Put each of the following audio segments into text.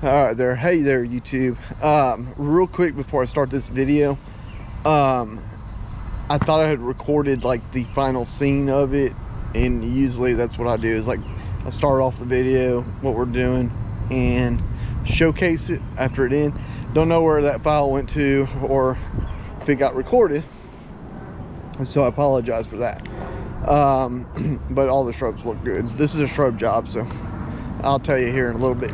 All right there. Hey there, YouTube. Real quick before I start this video, I thought I had recorded like the final scene of it, and usually that's what I do is like I start off the video, what we're doing, and showcase it after it in. Don't know where that file went to or if it got recorded, so I apologize for that. But all the shrubs look good. This is a shrub job, so I'll tell you here in a little bit.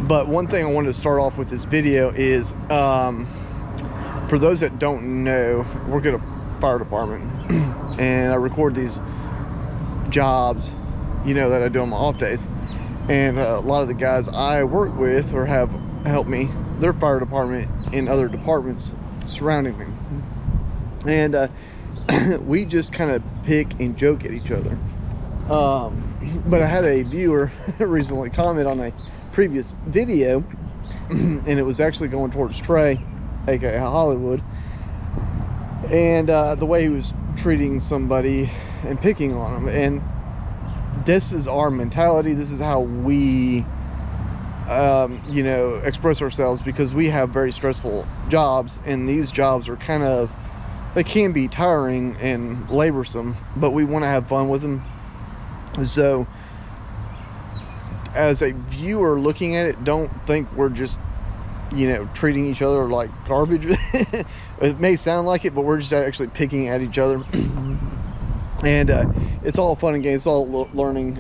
But one thing I wanted to start off with this video is, for those that don't know, work at a fire department, and I record these jobs, you know, that I do on my off days. And a lot of the guys I work with or have helped me, their fire department in other departments surrounding me. And we just kind of pick and joke at each other. But I had a viewer recently comment on a previous video, and it was actually going towards Trey, aka Hollywood, and the way he was treating somebody and picking on them. And this is our mentality. This is how we you know, express ourselves, because we have very stressful jobs, and these jobs are kind of, they can be tiring and laborsome, but we want to have fun with them. So as a viewer looking at it, don't think we're just, you know, treating each other like garbage. It may sound like it, but we're just actually picking at each other. And it's all fun and games. It's all learning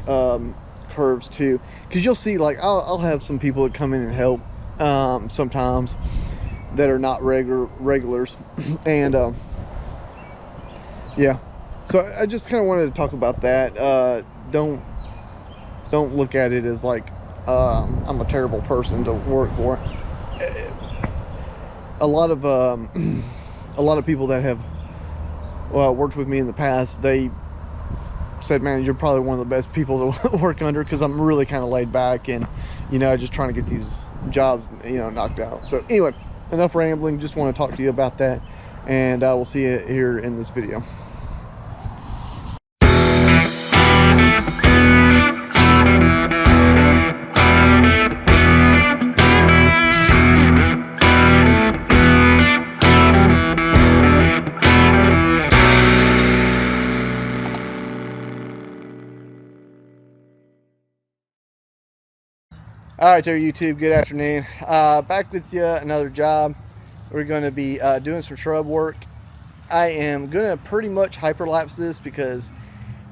curves too, because you'll see, like, I'll have some people that come in and help sometimes that are not regulars. And yeah, so I just kind of wanted to talk about that. Don't look at it as like I'm a terrible person to work for. A lot of people that have worked with me in the past, they said, man, you're probably one of the best people to work under, because I'm really kind of laid back, and, you know, just trying to get these jobs, you know, knocked out. So anyway, enough rambling. Just want to talk to you about that, and we'll see you here in this video. All right there, YouTube, good afternoon. Back with you, another job. We're going to be doing some shrub work. I am going to pretty much hyperlapse this because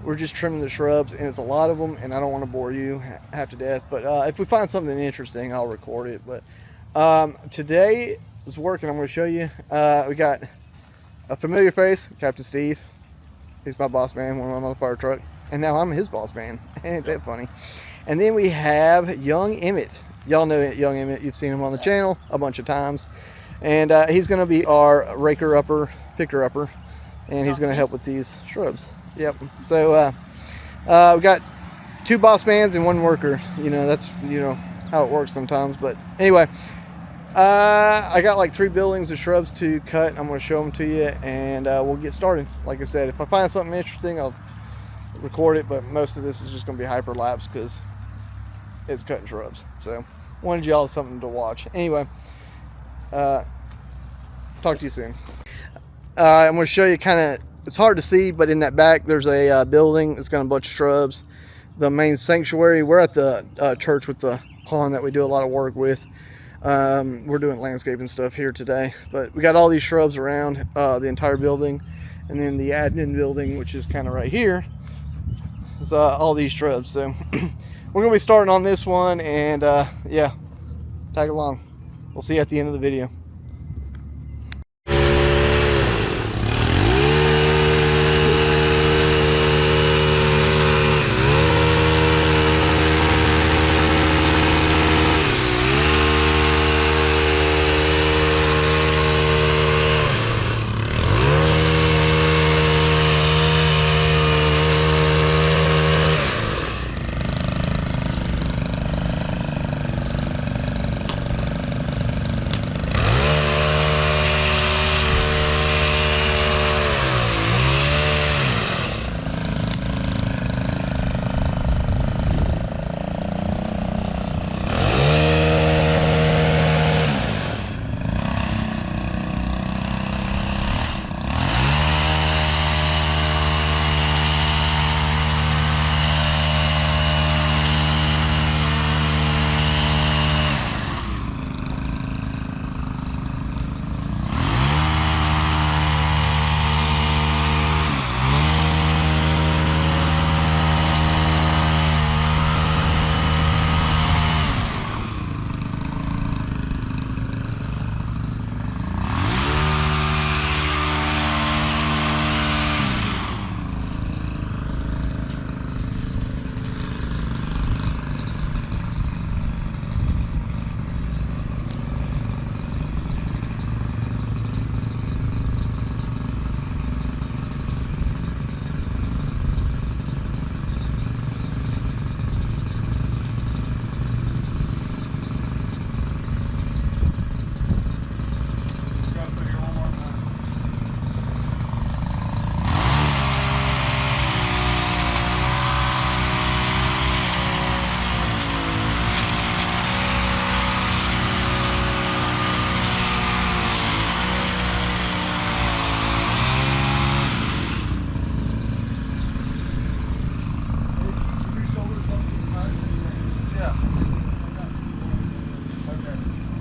we're just trimming the shrubs, and it's a lot of them, and I don't want to bore you half to death. But if we find something interesting, I'll record it. But today is work, and I'm going to show you. We got a familiar face, Captain Steve. He's my boss man when I'm on the fire truck, and now I'm his boss man. Ain't that funny? And then we have Young Emmett. Y'all know Young Emmett. You've seen him on the channel a bunch of times. And he's going to be our picker upper, and he's going to help with these shrubs. Yep. So we got two boss mans and one worker. You know, that's, you know, how it works sometimes. But anyway, I got like 3 buildings of shrubs to cut. I'm going to show them to you, and we'll get started. Like I said, if I find something interesting, I'll record it, but most of this is just going to be hyperlapse because it's cutting shrubs. So wanted y'all something to watch. Anyway, talk to you soon. I'm going to show you kind of, it's hard to see, but in that back there's a building that's got a bunch of shrubs. The main sanctuary, we're at the church with the pond that we do a lot of work with. We're doing landscaping stuff here today, but we got all these shrubs around the entire building, and then the admin building, which is kind of right here, is all these shrubs. So we're gonna be starting on this one, and yeah, tag along. We'll see you at the end of the video.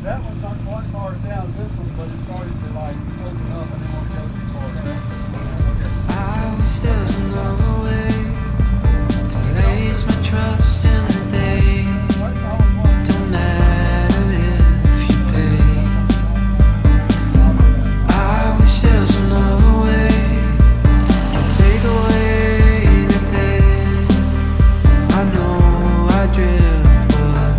That one's not quite far down as this one, but it started to like open up. I didn't want to go too far down. I wish there was another way to place my trust in the day. Don't matter if you pay. I wish there was another way to take away the pain. I know I drift, but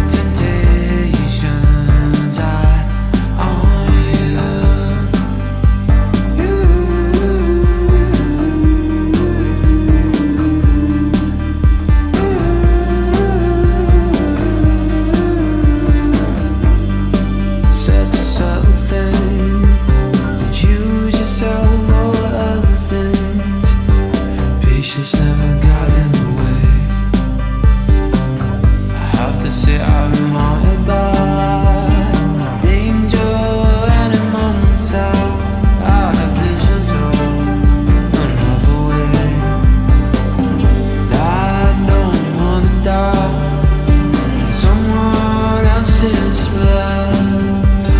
temptations on such a subtle thing. Use yourself over other things. Patience never got in the way. I have to say I've been haunted by danger and in moments I have visions of another way. I don't wanna die in someone else's blood.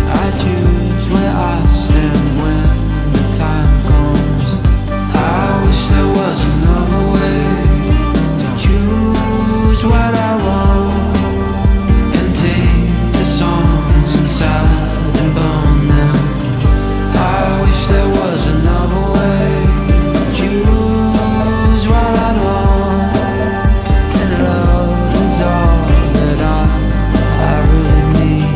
I choose where I stand when the time comes. I wish there was another way to choose what I want and take the songs inside and burn them. I wish there was another way to choose what I want, and love is all that I really need.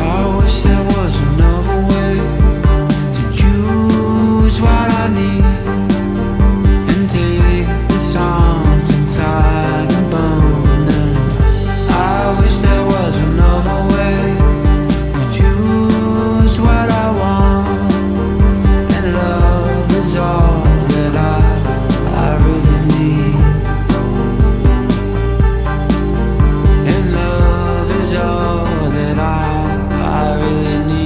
I wish there was another way to choose what I need and take the songs inside and burn them. I wish there was another way to choose what I want, and love is all that I really need. And love is all that I really need.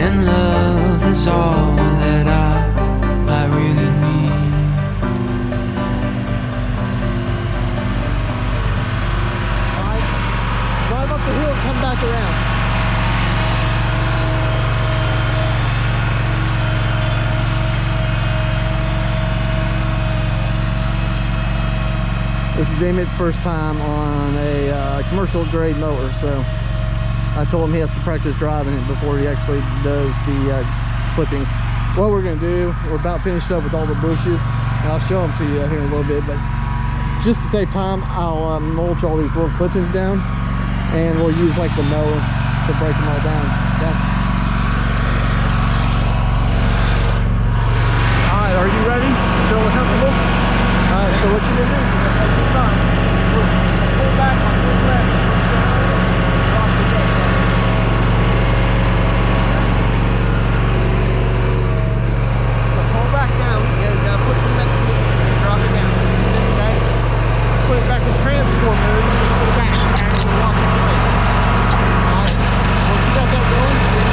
And love is all that I really need. Alright, drive up the hill, come back around. This is Emmett's first time on a commercial grade mower, so I told him he has to practice driving it before he actually does the clippings. What we're going to do, we're about finished up with all the bushes, and I'll show them to you here in a little bit, but just to save time, I'll mulch all these little clippings down, and we'll use like the mower to break them all down. Okay? All right, are you ready? Feel comfortable? All right, so what you're going to do is you're going to take your thumb, pull back on this leg, drop the deck down. So pull back down, you got to put some back and drop it down, okay? Put it back in transport mode, just go back and actually walk it away. All right, once you got that going,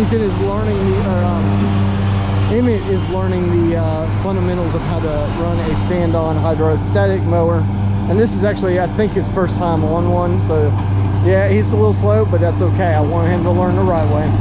Ethan is learning Emmett is learning the fundamentals of how to run a stand-on hydrostatic mower. And this is actually, I think, his first time on one. So yeah, he's a little slow, but that's okay. I want him to learn the right way.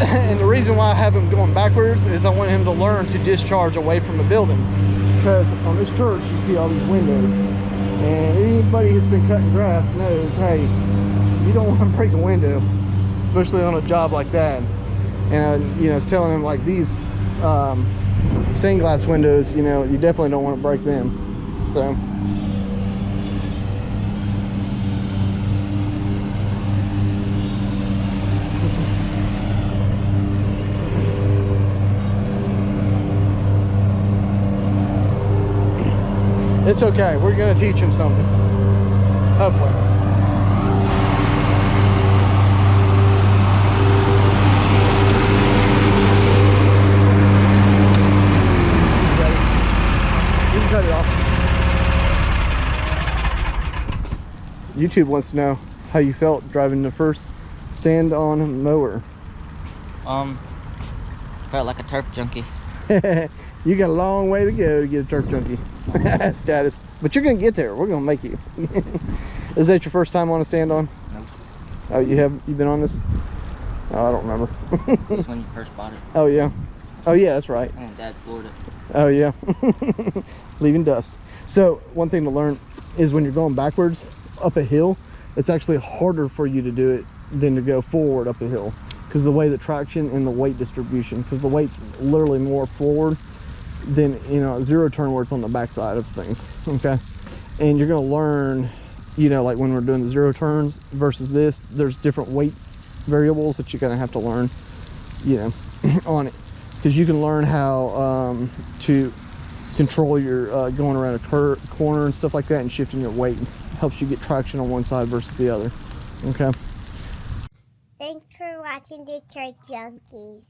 And the reason why I have him going backwards is I want him to learn to discharge away from a building. Because on this church, you see all these windows. And anybody who's been cutting grass knows, hey, you don't want to break a window, especially on a job like that. And, you know, it's telling him, like, these stained glass windows, you know, you definitely don't want to break them. So... it's okay. We're going to teach him something. Hopefully. You can cut it off. YouTube wants to know how you felt driving the first stand-on mower. Felt like a turf junkie. You got a long way to go to get a turf junkie status, but you're gonna get there. We're gonna make you. Is that your first time on a stand-on? Nope. Oh, you've been on this? Oh, I don't remember. That's when you first bought it. Oh yeah. Oh yeah, that's right. And Dad, Florida. Oh yeah. Leaving dust. So one thing to learn is when you're going backwards up a hill, it's actually harder for you to do it than to go forward up a hill, because the way the traction and the weight distribution, because the weight's literally more forward than, you know, zero turn where it's on the backside of things. Okay, and you're going to learn, you know, like when we're doing the zero turns versus this, there's different weight variables that you're going to have to learn, you know, on it, because you can learn how to control your going around a corner and stuff like that, and shifting your weight helps you get traction on one side versus the other. Okay. Thanks for watching the Church Junkies.